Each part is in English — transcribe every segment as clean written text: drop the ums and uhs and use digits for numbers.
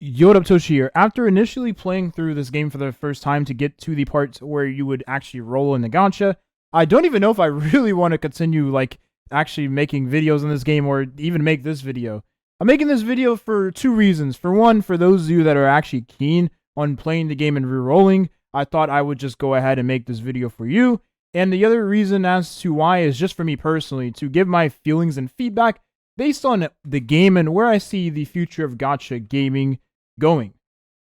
Yo, what up, Toshi here. After initially playing through this game for the first time to get to the part where you would actually roll in the gacha, I don't even know if I really want to continue, actually making videos in this game or even make this video. I'm making this video for two reasons. For one, for those of you that are actually keen on playing the game and re-rolling, I thought I would just go ahead and make this video for you. And the other reason as to why is just for me personally, to give my feelings and feedback based on the game and where I see the future of gacha gaming going.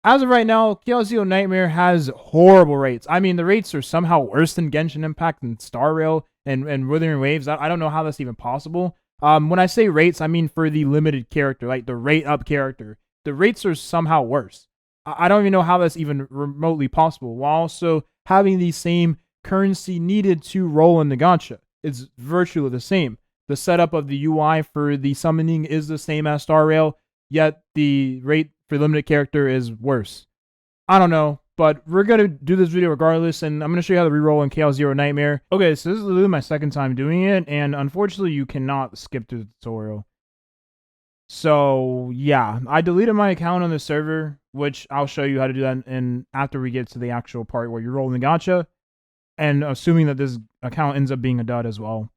As of right now, Chaos Nightmare has horrible rates. I mean, the rates are somehow worse than Genshin Impact and Star Rail and Wuthering Waves. I don't know how that's even possible. When I say rates, I mean for the limited character, like the rate up character. The rates are somehow worse. I don't even know how that's even remotely possible, while also having the same currency needed to roll in the gacha. It's virtually the same. The setup of the UI for the summoning is the same as Star Rail, yet the rate for limited character is worse. I don't know, but we're going to do this video regardless, and I'm going to show you how to reroll in Chaos Zero Nightmare. Okay, so this is literally my second time doing it, and unfortunately you cannot skip through the tutorial. So, yeah, I deleted my account on the server, which I'll show you how to do that in after we get to the actual part where you're rolling the gacha, and assuming that this account ends up being a dud as well.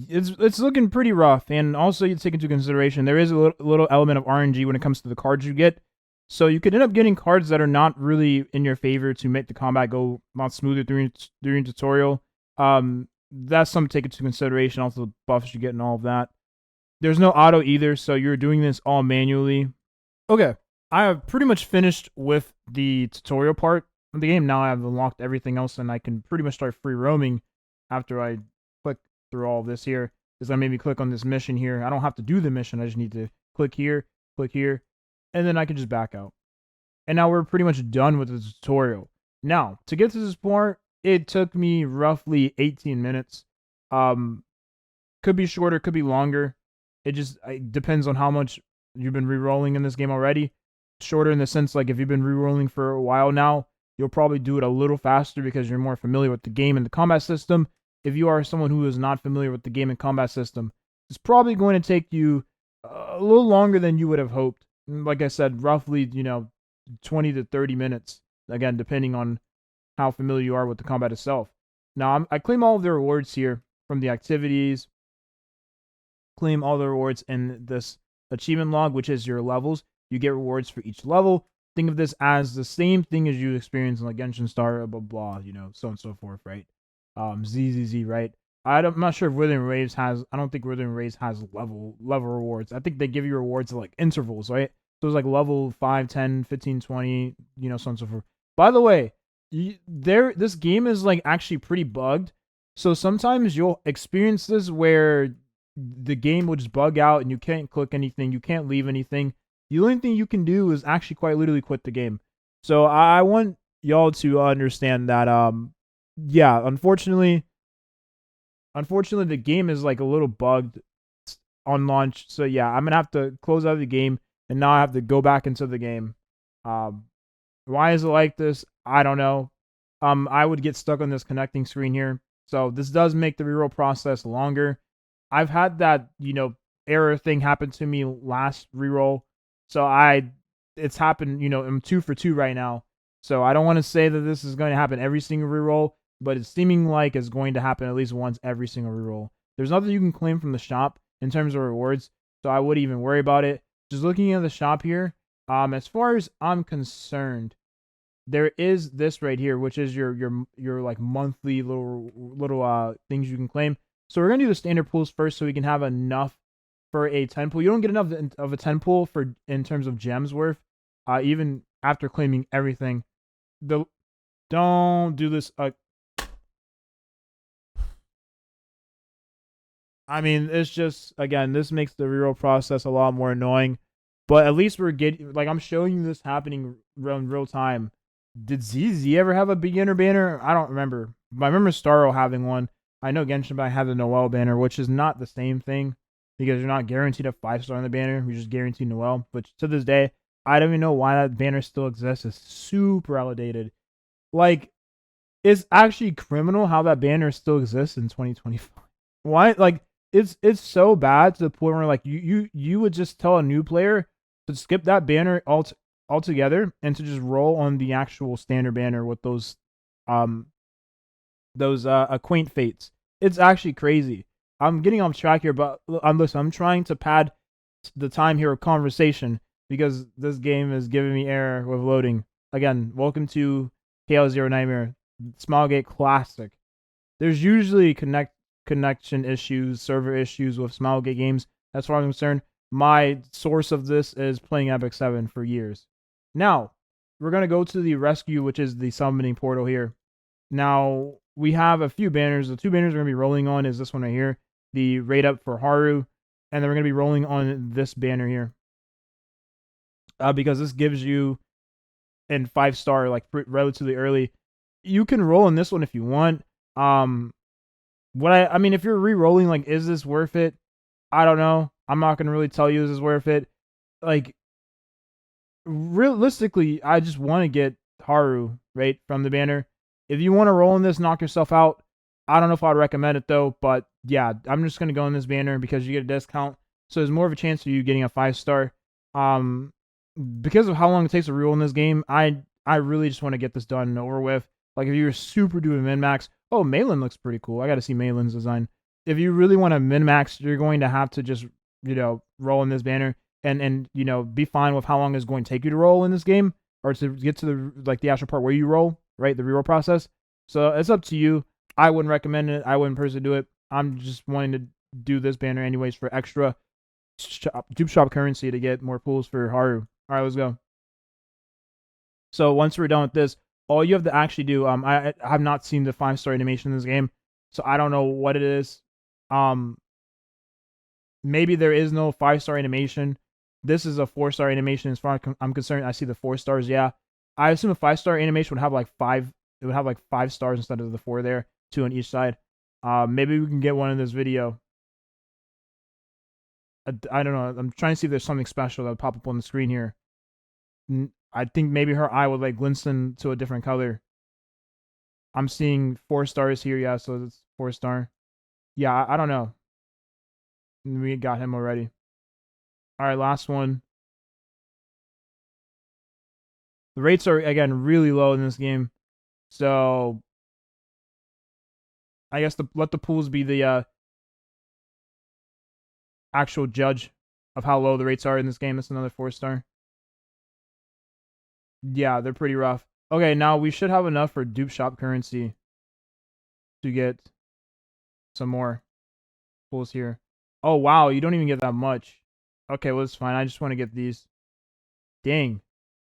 It's looking pretty rough, and also you take into consideration there is a little element of RNG when it comes to the cards you get. So you could end up getting cards that are not really in your favor to make the combat go not smoother during tutorial. That's something to take into consideration. Also the buffs you get and all of that. There's no auto either, so you're doing this all manually. Okay, I have pretty much finished with the tutorial part of the game. Now I have unlocked everything else, and I can pretty much start free roaming after I click through all of this here. Is gonna make me click on this mission here. I don't have to do the mission. I just need to click here, and then I can just back out. And now we're pretty much done with the tutorial. Now, to get to this part, it took me roughly 18 minutes. Could be shorter, could be longer. It depends on how much you've been re-rolling in this game already. Shorter in the sense, like if you've been re-rolling for a while now, you'll probably do it a little faster because you're more familiar with the game and the combat system. If you are someone who is not familiar with the game and combat system, it's probably going to take you a little longer than you would have hoped. Like I said, roughly, 20 to 30 minutes, again, depending on how familiar you are with the combat itself. Now, I claim all of the rewards here from the activities, claim all the rewards in this achievement log, which is your levels. You get rewards for each level. Think of this as the same thing as you experience in like Genshin Star, blah, blah, so on and so forth, right? ZZZ, right? I'm not sure if Wuthering Waves has. I don't think Wuthering Waves has level rewards. I think they give you rewards at like intervals, right? So it's like level 5, 10, 15, 20, so on and so forth. By the way, this game is like actually pretty bugged. So sometimes you'll experience this where the game will just bug out and you can't click anything, you can't leave anything. The only thing you can do is actually quite literally quit the game. So I want y'all to understand that yeah, unfortunately the game is like a little bugged on launch. So yeah, I'm gonna have to close out of the game, and now I have to go back into the game. Why is it like this? I don't know. I would get stuck on this connecting screen here. So this does make the reroll process longer. I've had that, error thing happen to me last reroll. So it's happened, I'm 2 for 2 right now. So I don't want to say that this is going to happen every single reroll, but it's seeming like it's going to happen at least once every single reroll. There's nothing you can claim from the shop in terms of rewards, so I wouldn't even worry about it. Just looking at the shop here, as far as I'm concerned, there is this right here, which is your like monthly little things you can claim. So we're gonna do the standard pools first, so we can have enough for a 10 pool. You don't get enough of a 10 pool in terms of gems worth, even after claiming everything. Don't do this. I mean, it's just, again, this makes the reroll process a lot more annoying. But at least we're getting, like, I'm showing you this happening in real time. Did ZZ ever have a beginner banner? I don't remember. I remember Starro having one. I know Genshin had the Noel banner, which is not the same thing because you're not guaranteed a 5-star on the banner. You're just guaranteed Noel. But to this day, I don't even know why that banner still exists. It's super outdated. Like, it's actually criminal how that banner still exists in 2025. Why? Like, it's so bad to the point where like you would just tell a new player to skip that banner altogether and to just roll on the actual standard banner with um quaint fates. It's actually crazy. I'm getting off track here, but listen, I'm trying to pad the time here of conversation because this game is giving me error with loading. Again, welcome to Chaos Zero Nightmare, Smilegate Classic. There's usually connection issues, server issues with Smilegate games. As far as I'm concerned, my source of this is playing Epic 7 for years. Now, we're going to go to the rescue, which is the summoning portal here. Now, we have a few banners. The two banners we're going to be rolling on is this one right here, the raid up for Haru, and then we're going to be rolling on this banner here. Because this gives you in 5-star, like relatively early. You can roll in this one if you want. I mean, if you're re-rolling, like, is this worth it? I don't know. I'm not gonna really tell you is this worth it. Like, realistically, I just want to get Haru right from the banner. If you want to roll in this, knock yourself out. I don't know if I'd recommend it though, but yeah, I'm just gonna go in this banner because you get a discount, so there's more of a chance of you getting a 5-star. Because of how long it takes to reroll in this game, I really just want to get this done and over with. Like, if you're super doing min-max, oh, Malin looks pretty cool. I got to see Malin's design. If you really want to min-max, you're going to have to just, roll in this banner and be fine with how long it's going to take you to roll in this game or to get to the actual part where you roll, right? The reroll process. So it's up to you. I wouldn't recommend it. I wouldn't personally do it. I'm just wanting to do this banner anyways for extra dupe shop currency to get more pools for Haru. All right, let's go. So once we're done with this, all you have to actually do, I have not seen the 5-star animation in this game, so I don't know what it is. Maybe there is no 5-star animation. This is a 4-star animation as far as I'm concerned. I see the 4 stars, yeah. I assume a 5-star animation would have like 5. It would have like 5 stars instead of the 4 there, 2 on each side. Maybe we can get one in this video. I don't know. I'm trying to see if there's something special that would pop up on the screen here. I think maybe her eye would like glisten to a different color. I'm seeing 4 stars here, yeah, so it's 4-star. Yeah, I don't know. We got him already. Alright, last one. The rates are, again, really low in this game. So, I guess let the pools be the actual judge of how low the rates are in this game. It's another 4-star. Yeah, they're pretty rough. Okay, now we should have enough for dupe shop currency to get some more pools here. Oh, wow, you don't even get that much. Okay, well, it's fine. I just want to get these. Dang.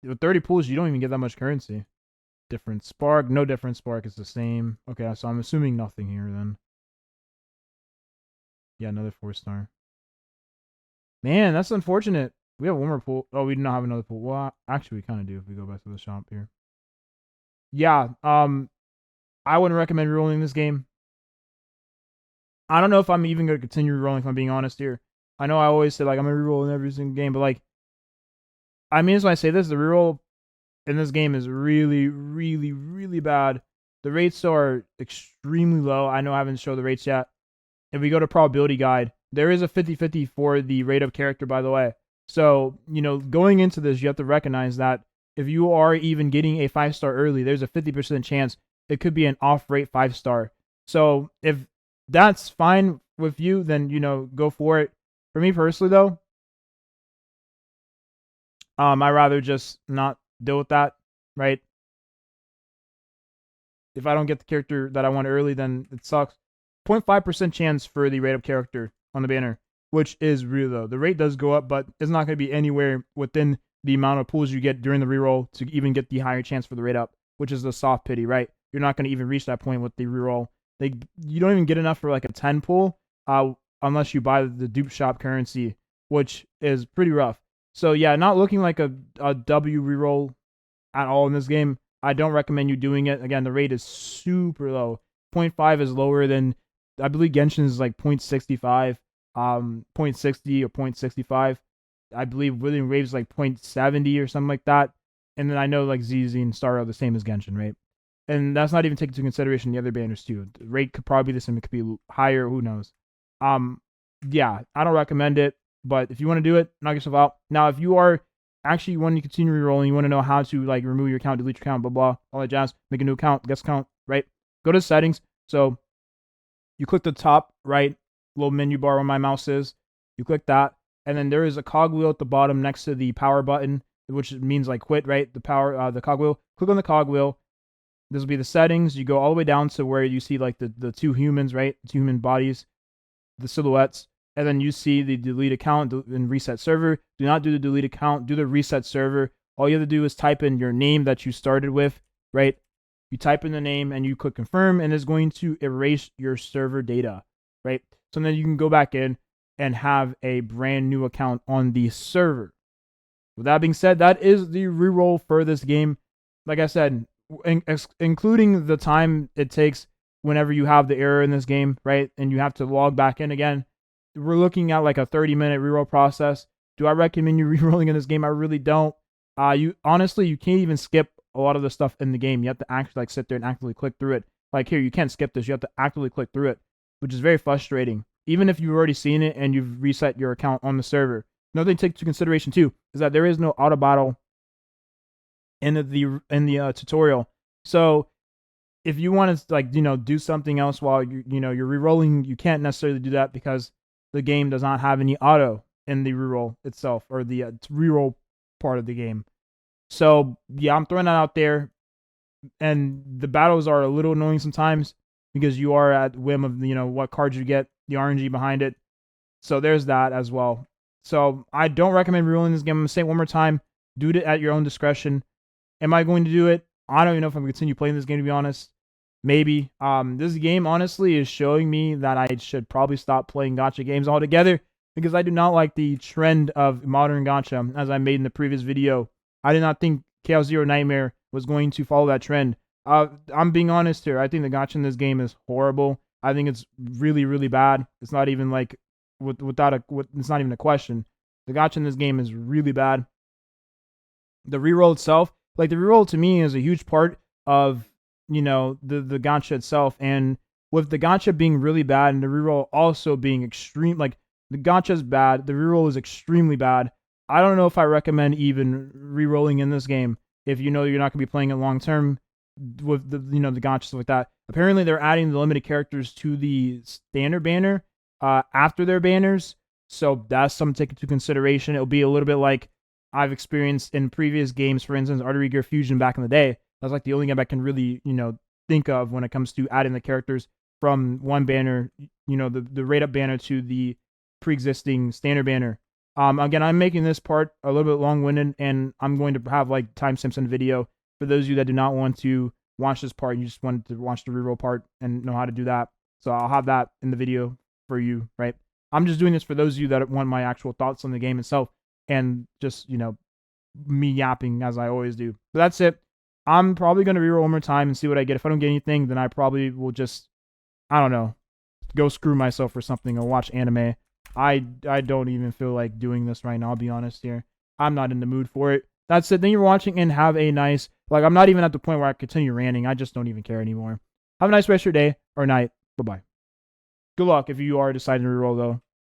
With 30 pools, you don't even get that much currency. Different spark. No different spark. It's the same. Okay, so I'm assuming nothing here then. Yeah, another 4-star. Man, that's unfortunate. We have one more pool. Oh, we do not have another pool. Well, actually, we kind of do if we go back to the shop here. Yeah, I wouldn't recommend rerolling this game. I don't know if I'm even going to continue rerolling, if I'm being honest here. I know I always say, like, I'm going to reroll in every single game, but, like, I mean, as when I say this, the reroll in this game is really, really, really bad. The rates are extremely low. I know I haven't shown the rates yet. If we go to probability guide, there is a 50-50 for the rate of character, by the way. So, going into this, you have to recognize that if you are even getting a 5-star early, there's a 50% chance it could be an off-rate 5-star. So, if that's fine with you, then, go for it. For me personally, though, I'd rather just not deal with that, right? If I don't get the character that I want early, then it sucks. 0.5% chance for the rate of character on the banner, which is really low. The rate does go up, but it's not going to be anywhere within the amount of pools you get during the reroll to even get the higher chance for the rate up, which is the soft pity, right? You're not going to even reach that point with the reroll. You don't even get enough for like a 10 pool unless you buy the dupe shop currency, which is pretty rough. So yeah, not looking like a W reroll at all in this game. I don't recommend you doing it. Again, the rate is super low. 0.5 is lower than, I believe Genshin is like 0.65, 0.60 or 0.65. I believe William Rave's like 0.70 or something like that. And then I know like ZZ and Star are the same as Genshin, right? And that's not even taking into consideration the other banners too. The rate could probably be the same. It could be higher. Who knows? Yeah, I don't recommend it. But if you want to do it, knock yourself out. Now, if you are actually want to continue rerolling, you want to know how to like remove your account, delete your account, blah blah, all that jazz, make a new account, guest account, right? Go to settings. So you click the top right little menu bar where my mouse is. You click that, and then there is a cogwheel at the bottom next to the power button, which means like quit, right? The power, the cogwheel. Click on the cogwheel. This will be the settings. You go all the way down to where you see like the two humans, right? The two human bodies, the silhouettes, and then you see the delete account and reset server. Do not do the delete account. Do the reset server. All you have to do is type in your name that you started with, right? You type in the name and you click confirm, and it's going to erase your server data, right? So then you can go back in and have a brand new account on the server. With that being said, that is the reroll for this game. Like I said, including the time it takes whenever you have the error in this game, right? And you have to log back in again. We're looking at like a 30-minute reroll process. Do I recommend you rerolling in this game? I really don't. You honestly, you can't even skip a lot of the stuff in the game. You have to actually like sit there and actively click through it. Like here, you can't skip this. You have to actively click through it, which is very frustrating. Even if you've already seen it and you've reset your account on the server. Another thing to take into consideration too is that there is no auto battle in the tutorial. So if you want to like do something else while you're rerolling, you can't necessarily do that because the game does not have any auto in the reroll itself, or the reroll part of the game. So yeah, I'm throwing that out there. And the battles are a little annoying sometimes because you are at whim of what cards you get, the RNG behind it. So there's that as well. So I don't recommend rerolling this game. I'm gonna say it one more time: do it at your own discretion. Am I going to do it? I don't even know if I'm gonna continue playing this game, to be honest. Maybe. This game honestly is showing me that I should probably stop playing gacha games altogether because I do not like the trend of modern gacha, as I made in the previous video. I did not think Chaos Zero Nightmare was going to follow that trend. I'm being honest here. I think the gacha in this game is horrible. I think it's really, really bad. It's not even like it's not even a question. The gacha in this game is really bad. The reroll itself, like the reroll to me is a huge part of the gacha itself, and with the gacha being really bad and the reroll also being extreme, like the gacha is bad, the reroll is extremely bad. I don't know if I recommend even rerolling in this game if you're not going to be playing it long term with the the gacha stuff like that. Apparently they're adding the limited characters to the standard banner after their banners, so that's something to take into consideration. It'll be a little bit like I've experienced in previous games, for instance, Artery Gear Fusion back in the day. That's like the only game I can really, think of when it comes to adding the characters from one banner, the rate up banner to the pre-existing standard banner. Again, I'm making this part a little bit long-winded, and I'm going to have like timestamps in the video for those of you that do not want to watch this part. You just wanted to watch the reroll part and know how to do that. So I'll have that in the video for you, right? I'm just doing this for those of you that want my actual thoughts on the game itself, and just me yapping as I always do. But that's it. I'm probably going to reroll one more time and see what I get. If I don't get anything, then I probably will just, I don't know, go screw myself or something or watch anime. I don't even feel like doing this right now, I'll be honest here. I'm not in the mood for it. That's it. Thank you for watching, and have a nice, I'm not even at the point where I continue ranting. I just don't even care anymore. Have a nice rest of your day or night. Bye-bye. Good luck if you are deciding to reroll, though.